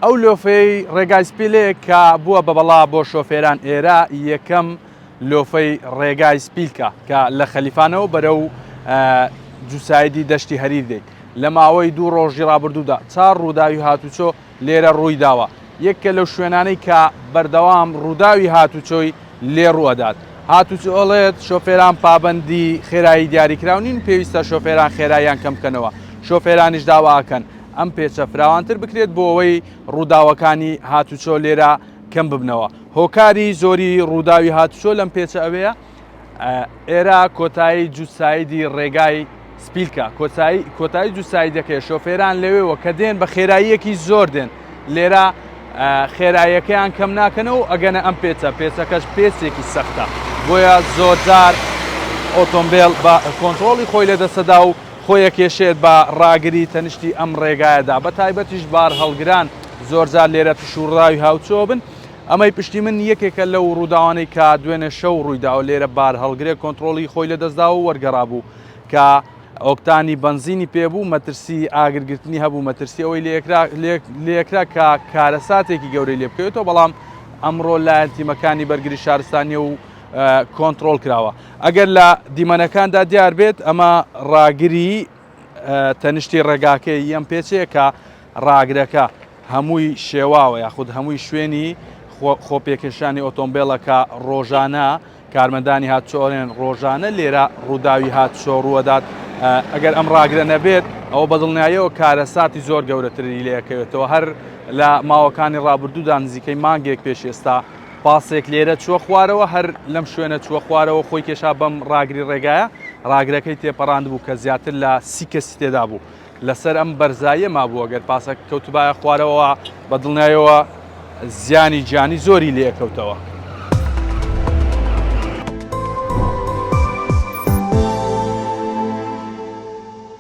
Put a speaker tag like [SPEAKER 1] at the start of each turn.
[SPEAKER 1] ئەو لۆفەی ڕێگای سپیلەیە کە بووە بە بەڵا بۆ شۆفێران ئێرە یەکەم لۆفەی ڕێگای سپیلکە کە لە خەلیفانەوە بەرەو جوسایدی دەشتی هەریر دێت لە ماوەی 2 ڕۆژی ڕابردوودا 4 ڕووداوی هاتوچۆ لێرە ڕووی داوە. یەکە لەو شوێنانەی کە بەردەوام ڕووداوی هاتوچۆی لێ ڕوەدات. هاتوچۆڵێت شۆفێران پابەندی خێرایی دیاریکراونین پێویستە شۆفێران خێراییان کەم بکەنەوە. شۆفێرانیش داواکەن ئەم پێچە فراوانتر بکرێت بۆ ئەوەی ڕووداوەکانی هاتوچۆ لێرە کەم ببنەوە. هۆکاری زۆری ڕووداوی هاتوچۆ لەم پێچە ئەوەیە ئێرە کۆتایی جوسایدی ڕێگای سپیلکە کۆتایی جوسایدەکەی شۆفێران لەوێەوە کە دێن بە خێراییەکی زۆر دێن لێرە خێراییەکەیان کەم ناکەنەوە ئەگەنە ئەم پێچەکەش پێچێکی سەختە بۆیە زۆرجار ئۆتۆمبیل بە کۆنتترۆڵی خۆی لەدەسەدا و خۆیە کێشێت بە ڕاگری تەنیشتی ئەم ڕێگایەدا بە تایبەتیش بار هەڵگران زۆرجار لێرە توشوڕاوی هاوچۆ بن. ئەمەی پشتی من یەکێکە لەو ڕووداوانەی کە دوێنێ شەو ڕوویداوە لێرە بار هەڵگرێت کۆنتترۆڵی خۆی لەدەستدا و وەرگەڕا بوو کە ئۆکتانی بنزینی پێبوو مەترسی ئاگرگرتنی هەبوو مەترسی ئەوەی لێکرا کە کارەساتێکی گەورەی لێ بکەوێتەوە بەڵام ئەمڕۆ لایەن تیمەکانی بەرگری شارستانیە و کۆنتترۆل کراوە. ئەگەر لە دیمەنەکاندا دیار بێت ئەمە ڕاگری تەنیشتی ڕێگاکەی ئەم پێچەیە کە ڕاگرەکە هەمووی شێواوە یاخود هەمووی شوێنی خۆپێکێشانی ئۆتۆمبیلەکە ڕۆژانە کارمەندانی هاتوچۆڵێن ڕۆژانە لێرە ڕووداوی هاتوچۆ ڕوەدات. ئەگەر ئەم ڕاگرە نەبێت ئەوە بەدڵنیاییەوە کارەساتی زۆر گەورەتری لەکەوێتەوە. هەر لە ماوەکانی ڕابردوودا نزیکەی مانگێک پێش ئێستا پاسێک لێرە چووە خوارەوە هەر لەم شوێنە چووە خوارەوە خۆی کێشا بەم ڕاگری ڕێگایە ڕاگرەکەی تێپەڕاند بوو کە زیاتر لە 30 کەسی تێدا بوو لەسەر ئەم بەرزاییە مابووە گەر پاسە کەوتبایە خوارەوە بەدڵنیایەوە زیانی گیانی زۆری لێکەوتەوە.